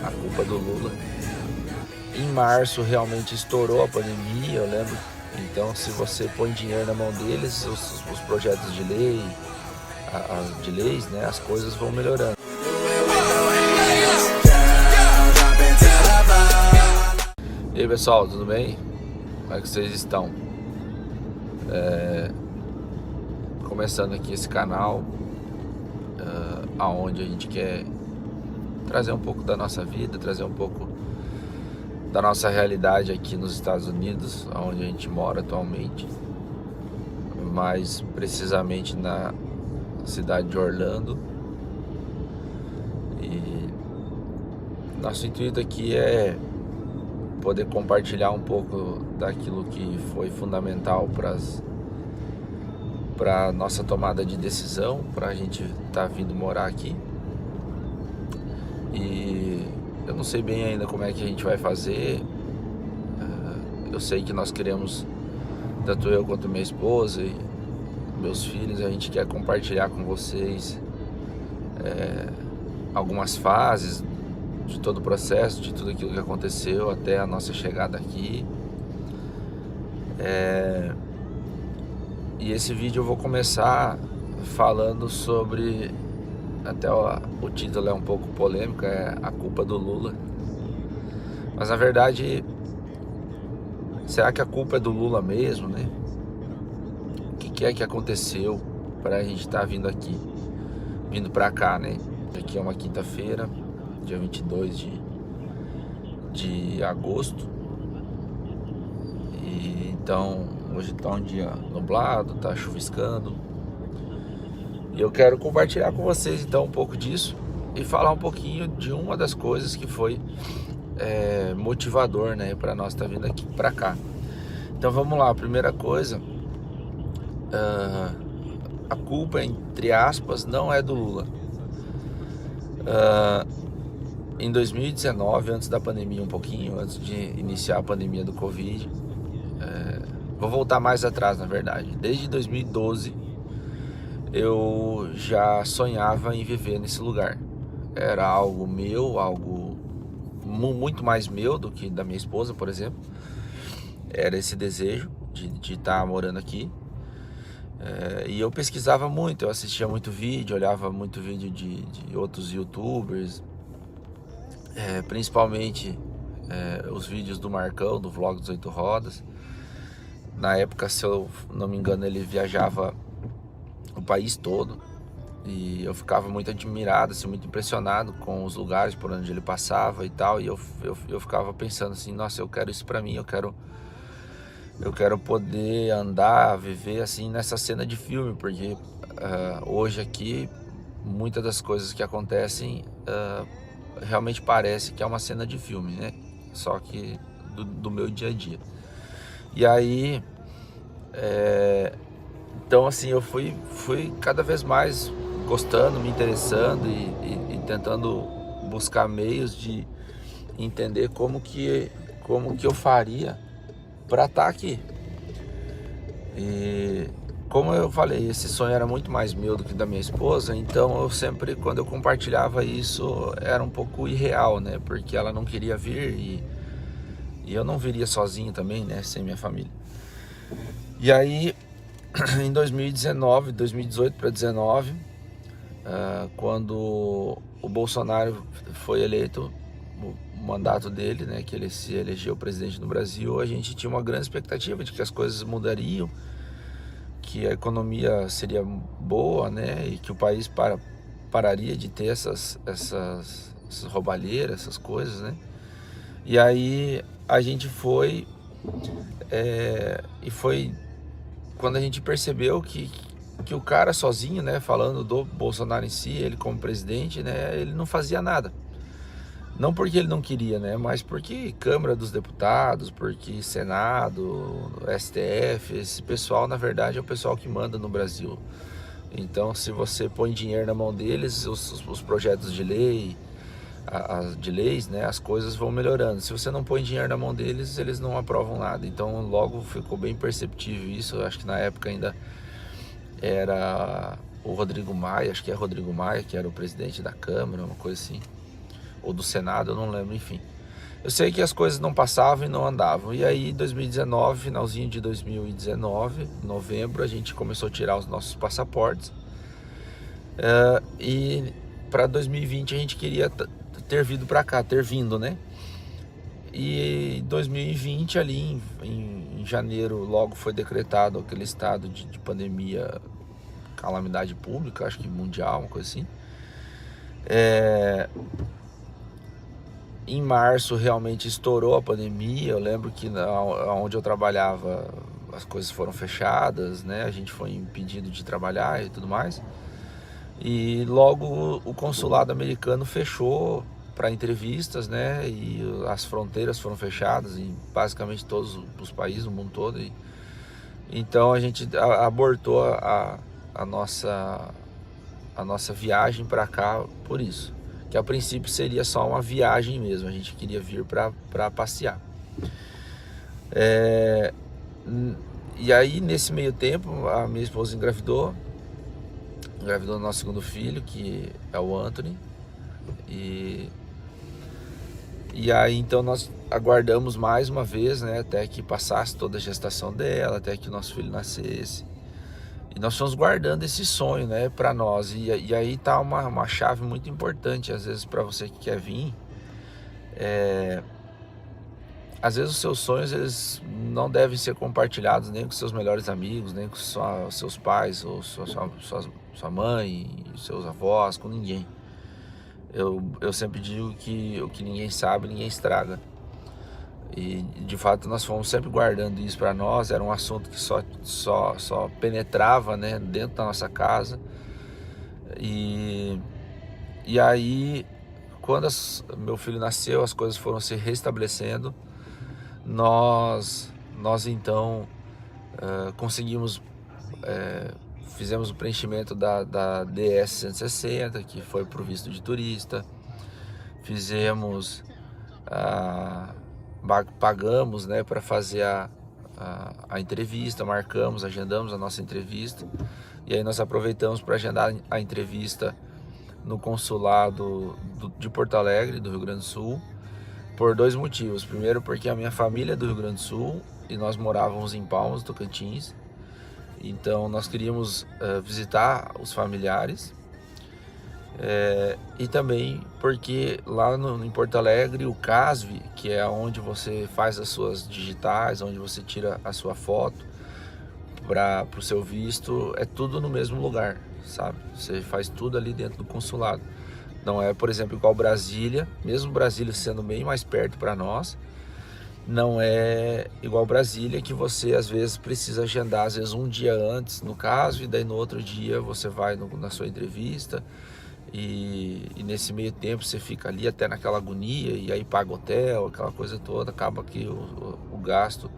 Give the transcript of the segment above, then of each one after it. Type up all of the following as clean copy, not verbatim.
a culpa do Lula. Em março realmente estourou a pandemia, eu lembro. Então, se você põe dinheiro na mão deles, os projetos de lei, de leis, né, as coisas vão melhorando. E aí, pessoal, tudo bem? Como é que vocês estão? Começando aqui esse canal, aonde a gente quer trazer um pouco da nossa vida, trazer um pouco da nossa realidade aqui nos Estados Unidos, onde a gente mora atualmente, mais precisamente na cidade de Orlando. E nosso intuito aqui é poder compartilhar um pouco daquilo que foi fundamental para nossa tomada de decisão, para a gente estar vindo morar aqui. E eu não sei bem ainda como é que a gente vai fazer. Eu sei que nós queremos, tanto eu quanto minha esposa e meus filhos, a gente quer compartilhar com vocês algumas fases de todo o processo, de tudo aquilo que aconteceu até a nossa chegada aqui. E esse vídeo eu vou começar falando sobre, até o título é um pouco polêmico, é a culpa do Lula. Mas na verdade, será que a culpa é do Lula mesmo, né? O que é que aconteceu para a gente estar vindo para cá, né? Aqui é uma quinta-feira, dia 22 de agosto. E então, hoje tá um dia nublado, tá chuviscando. E eu quero compartilhar com vocês então um pouco disso e falar um pouquinho de uma das coisas que foi motivador, né, para nós estar vindo aqui para cá. Então vamos lá, a primeira coisa, a culpa, entre aspas, não é do Lula. Em 2019, antes da pandemia, um pouquinho antes de iniciar a pandemia do Covid, vou voltar mais atrás, na verdade. Desde 2012 eu já sonhava em viver nesse lugar. Era algo meu, algo muito mais meu do que da minha esposa, por exemplo. Era esse desejo de estar morando aqui. E eu pesquisava muito, eu assistia muito vídeo, olhava muito vídeo de outros youtubers, principalmente os vídeos do Marcão, do Vlog dos 8 Rodas. Na época, se eu não me engano, ele viajava o país todo e eu ficava muito admirado, assim, muito impressionado com os lugares por onde ele passava e tal. E eu ficava pensando assim, nossa, eu quero isso pra mim, eu quero poder andar, viver assim nessa cena de filme, porque hoje aqui muitas das coisas que acontecem realmente parece que é uma cena de filme, né? Só que do meu dia a dia. E aí, então assim, eu fui cada vez mais gostando, me interessando e tentando buscar meios de entender como que eu faria para estar aqui. E como eu falei, esse sonho era muito mais meu do que da minha esposa, então eu sempre, quando eu compartilhava isso, era um pouco irreal, né? Porque ela não queria vir e eu não viria sozinho também, né? Sem minha família. E aí, em 2018 para 2019, quando o Bolsonaro foi eleito, o mandato dele, né, que ele se elegeu presidente no Brasil, a gente tinha uma grande expectativa de que as coisas mudariam, que a economia seria boa, né, e que o país pararia de ter essas roubalheiras, essas coisas, né. E aí a gente foi e foi quando a gente percebeu que o cara sozinho, né, falando do Bolsonaro em si, ele como presidente, né, ele não fazia nada. Não porque ele não queria, né, mas porque Câmara dos Deputados, porque Senado, STF, esse pessoal, na verdade, é o pessoal que manda no Brasil. Então, se você põe dinheiro na mão deles, os projetos de lei, de leis, né, as coisas vão melhorando. Se você não põe dinheiro na mão deles, eles não aprovam nada. Então, logo ficou bem perceptível isso. Eu acho que na época ainda era o Rodrigo Maia, acho que é Rodrigo Maia, que era o presidente da Câmara, uma coisa assim. ou do Senado, eu não lembro, enfim. Eu sei que as coisas não passavam e não andavam. E aí, 2019, finalzinho de 2019, novembro, a gente começou a tirar os nossos passaportes. E para 2020 a gente queria ter vindo para cá, ter vindo, né? E 2020 ali em janeiro logo foi decretado aquele estado de pandemia, calamidade pública, acho que mundial, uma coisa assim. Em março realmente estourou a pandemia. Eu lembro que onde eu trabalhava as coisas foram fechadas, né? A gente foi impedido de trabalhar e tudo mais. E logo o consulado americano fechou para entrevistas, né? E as fronteiras foram fechadas em basicamente todos os países, o mundo todo. Então a gente abortou a nossa viagem para cá por isso. Que a princípio seria só uma viagem mesmo, a gente queria vir para passear. E aí nesse meio tempo a minha esposa engravidou do nosso segundo filho, que é o Anthony. E aí então nós aguardamos mais uma vez, né, até que passasse toda a gestação dela, até que o nosso filho nascesse. E nós fomos guardando esse sonho, né, para nós. E aí tá uma chave muito importante, às vezes, para você que quer vir. Às vezes os seus sonhos, eles não devem ser compartilhados nem com seus melhos amigos, nem com seus pais, ou sua mãe, seus avós, com ninguém. Eu sempre digo que o que ninguém sabe, ninguém estraga. E de fato nós fomos sempre guardando isso para nós. Era um assunto que só penetrava, né, dentro da nossa casa. E aí, quando meu filho nasceu, as coisas foram se restabelecendo. Nós então conseguimos, fizemos o preenchimento da DS 160, que foi para o visto de turista. Fizemos, pagamos, né, para fazer a entrevista, marcamos, agendamos a nossa entrevista. E aí nós aproveitamos para agendar a entrevista no consulado de Porto Alegre, do Rio Grande do Sul, por dois motivos. Primeiro, porque a minha família é do Rio Grande do Sul e nós morávamos em Palmas, Tocantins. Então nós queríamos visitar os familiares. E também porque lá em Porto Alegre, o CASV, que é onde você faz as suas digitais, onde você tira a sua foto para o seu visto, é tudo no mesmo lugar, sabe? Você faz tudo ali dentro do consulado. Não é, por exemplo, igual Brasília, mesmo Brasília sendo bem mais perto para nós, não é igual Brasília, que você às vezes precisa agendar, às vezes um dia antes no caso, e daí no outro dia você vai na sua entrevista, e nesse meio tempo você fica ali até naquela agonia, e aí paga hotel, aquela coisa toda, acaba que o gasto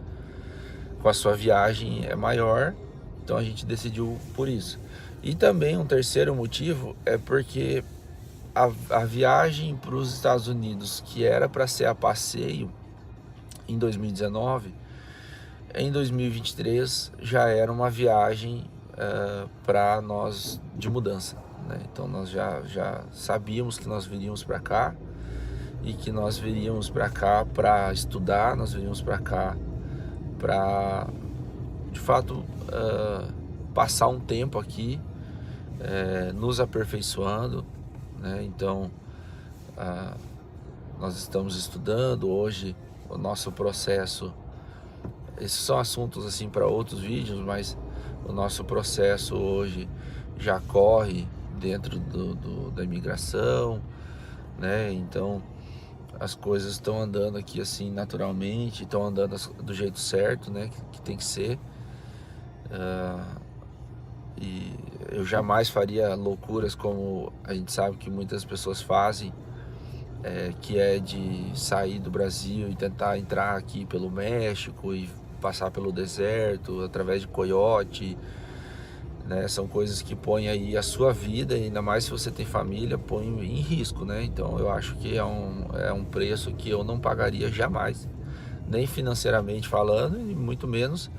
com a sua viagem é maior. Então a gente decidiu por isso. E também um terceiro motivo é porque a viagem para os Estados Unidos, que era para ser a passeio em 2019, em 2023 já era uma viagem para nós de mudança, né? Então nós já sabíamos que nós viríamos para cá e que nós viríamos para cá para estudar, nós viríamos para cá para, de fato, passar um tempo aqui, nos aperfeiçoando, né? Então nós estamos estudando hoje o nosso processo. Esses são assuntos assim para outros vídeos, mas o nosso processo hoje já corre dentro da imigração, né? Então as coisas estão andando aqui assim naturalmente, estão andando do jeito certo, né? Que tem que ser. E eu jamais faria loucuras como a gente sabe que muitas pessoas fazem, que é de sair do Brasil e tentar entrar aqui pelo México e passar pelo deserto através de coiote, né? São coisas que põem aí a sua vida, ainda mais se você tem família, põe em risco, né? Então eu acho que é um preço que eu não pagaria jamais, nem financeiramente falando, e muito menos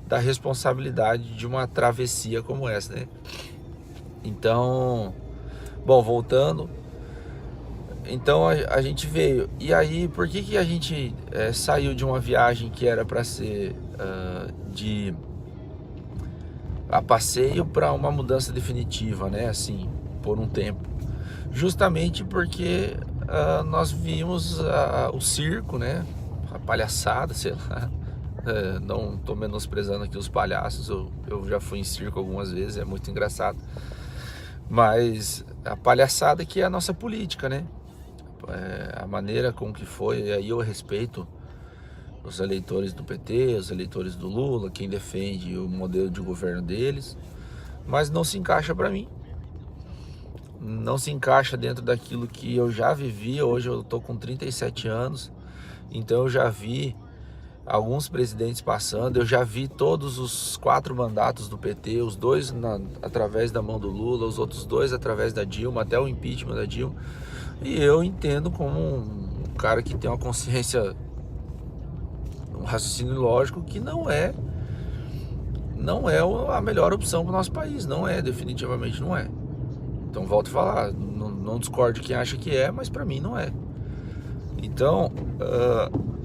da responsabilidade de uma travessia como essa, né? Então, bom, voltando, Então a gente veio. E aí, por que a gente saiu de uma viagem que era para ser de a passeio para uma mudança definitiva, né? Assim, por um tempo. Justamente porque nós vimos o circo, né? A palhaçada, sei lá. Não estou menosprezando aqui os palhaços, eu já fui em circo algumas vezes, é muito engraçado. Mas a palhaçada que é a nossa política, né? A maneira com que foi, e aí eu respeito os eleitores do PT, os eleitores do Lula, quem defende o modelo de governo deles, mas não se encaixa para mim. Não se encaixa dentro daquilo que eu já vivi. Hoje eu estou com 37 anos, então eu já vi alguns presidentes passando, eu já vi todos os 4 mandatos do PT, os 2 através da mão do Lula, os outros 2 através da Dilma, até o impeachment da Dilma, e eu entendo como um cara que tem uma consciência, um raciocínio lógico que não é a melhor opção para o nosso país, não é, definitivamente não é. Então volto a falar, não discordo de quem acha que é, mas para mim não é. Então,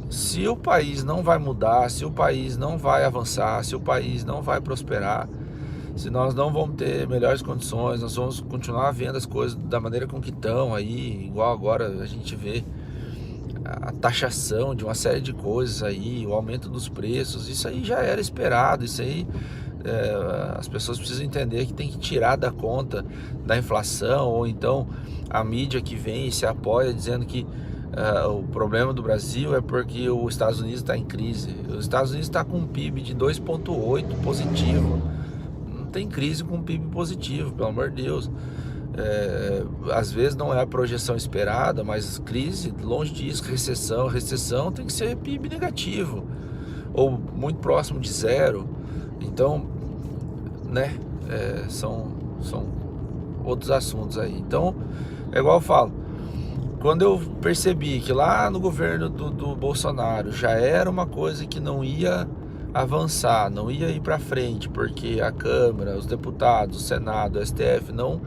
se o país não vai mudar, se o país não vai avançar, se o país não vai prosperar, se nós não vamos ter melhores condições, nós vamos continuar vendo as coisas da maneira com que estão aí, igual agora a gente vê a taxação de uma série de coisas aí, o aumento dos preços, isso aí já era esperado, isso aí as pessoas precisam entender que tem que tirar da conta da inflação, ou então a mídia que vem e se apoia dizendo que o problema do Brasil é porque os Estados Unidos está em crise. Os Estados Unidos está com um PIB de 2,8 positivo. Não tem crise com um PIB positivo, pelo amor de Deus. Às vezes não é a projeção esperada, mas crise, longe disso, recessão tem que ser PIB negativo, ou muito próximo de zero. Então, né, são outros assuntos aí. Então, é igual eu falo, quando eu percebi que lá no governo do Bolsonaro já era uma coisa que não ia avançar, não ia ir para frente, porque a Câmara, os deputados, o Senado, o STF não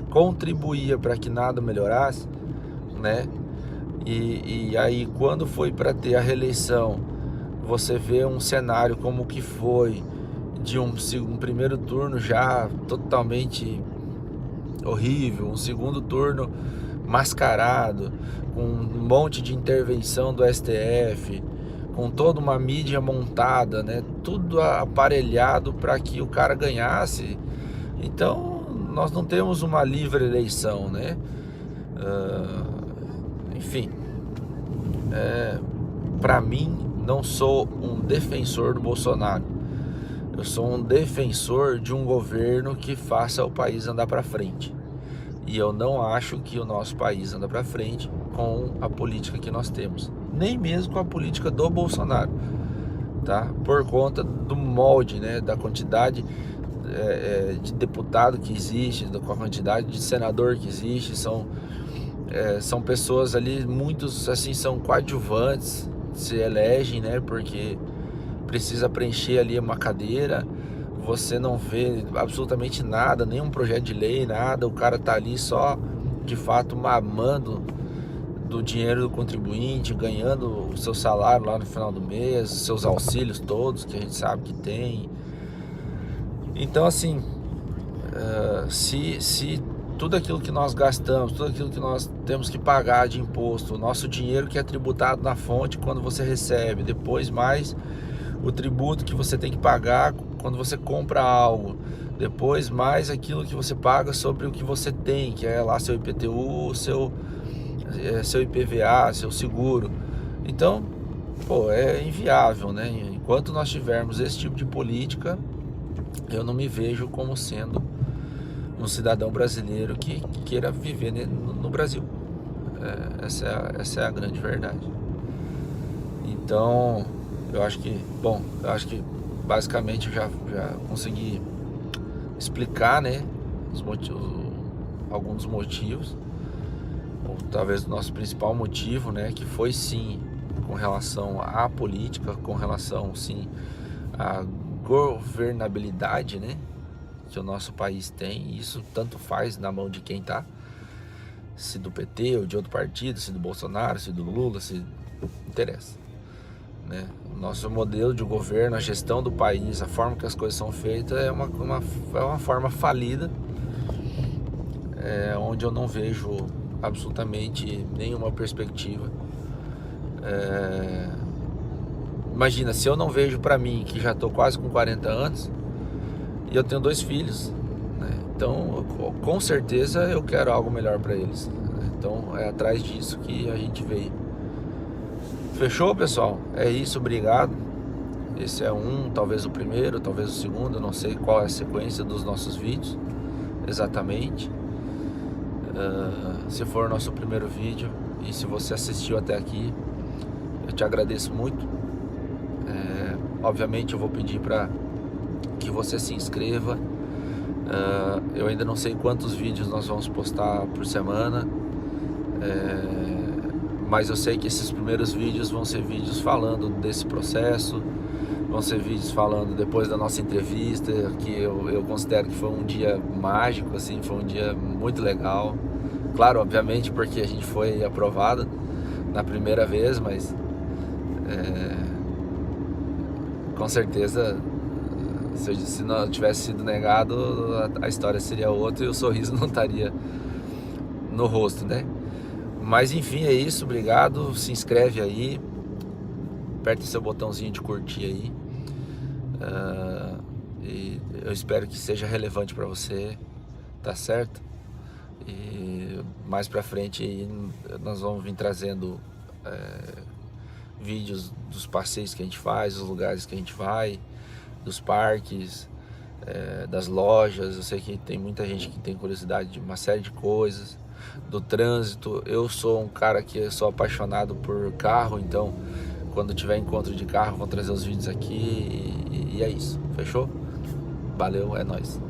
contribuía para que nada melhorasse, né? E aí quando foi para ter a reeleição, você vê um cenário como o que foi de um primeiro turno já totalmente horrível, um segundo turno mascarado, com um monte de intervenção do STF, com toda uma mídia montada, né? Tudo aparelhado para que o cara ganhasse. Então, nós não temos uma livre eleição, né? Enfim, para mim, não sou um defensor do Bolsonaro. Eu sou um defensor de um governo que faça o país andar para frente. E eu não acho que o nosso país anda para frente com a política que nós temos, nem mesmo com a política do Bolsonaro, tá? Por conta do molde, né, da quantidade de deputado que existe, com a quantidade de senador que existe, são pessoas ali, muitos assim são coadjuvantes, se elegem, né, porque precisa preencher ali uma cadeira. Você não vê absolutamente nada, nenhum projeto de lei, nada. O cara tá ali só, de fato, mamando do dinheiro do contribuinte, ganhando o seu salário lá no final do mês, seus auxílios todos, que a gente sabe que tem. Então, assim, se tudo aquilo que nós gastamos, tudo aquilo que nós temos que pagar de imposto, o nosso dinheiro que é tributado na fonte quando você recebe, depois mais o tributo que você tem que pagar quando você compra algo, depois mais aquilo que você paga sobre o que você tem, que é lá seu IPTU, seu IPVA, seu seguro. Então, pô, é inviável, né? Enquanto nós tivermos esse tipo de política, eu não me vejo como sendo um cidadão brasileiro que queira viver no Brasil. Essa é a grande verdade. Então, eu acho que basicamente eu já consegui explicar, né, alguns dos motivos, ou talvez o nosso principal motivo, né, que foi sim com relação à política, com relação sim à governabilidade, né, que o nosso país tem. Isso tanto faz na mão de quem tá. se do PT ou de outro partido, se do Bolsonaro, se do Lula, se não interessa, né? O nosso modelo de governo, a gestão do país, a forma que as coisas são feitas é uma forma falida, onde eu não vejo absolutamente nenhuma perspectiva. Imagina, se eu não vejo para mim, que já estou quase com 40 anos, e eu tenho 2 filhos, né? Então, com certeza eu quero algo melhor para eles, né? Então, é atrás disso que a gente veio. Fechou, pessoal? É isso, obrigado. Esse é talvez o primeiro, talvez o segundo, não sei qual é a sequência dos nossos vídeos exatamente. Se for o nosso primeiro vídeo e se você assistiu até aqui, eu te agradeço muito. Obviamente eu vou pedir para que você se inscreva. Eu ainda não sei quantos vídeos nós vamos postar por semana, mas eu sei que esses primeiros vídeos vão ser vídeos falando desse processo, vão ser vídeos falando depois da nossa entrevista, que eu considero que foi um dia mágico, assim, foi um dia muito legal. Claro, obviamente, porque a gente foi aprovado na primeira vez, mas com certeza, se não tivesse sido negado, a história seria outra e o sorriso não estaria no rosto, né? Mas enfim, é isso, obrigado. Se inscreve aí, aperta seu botãozinho de curtir aí. E eu espero que seja relevante para você, tá certo? E mais pra frente aí nós vamos vir trazendo vídeos dos passeios que a gente faz, os lugares que a gente vai, dos parques, das lojas. Eu sei que tem muita gente que tem curiosidade de uma série de coisas, do trânsito. Eu sou um cara que sou apaixonado por carro, então quando tiver encontro de carro vou trazer os vídeos aqui e é isso, fechou? Valeu, é nóis.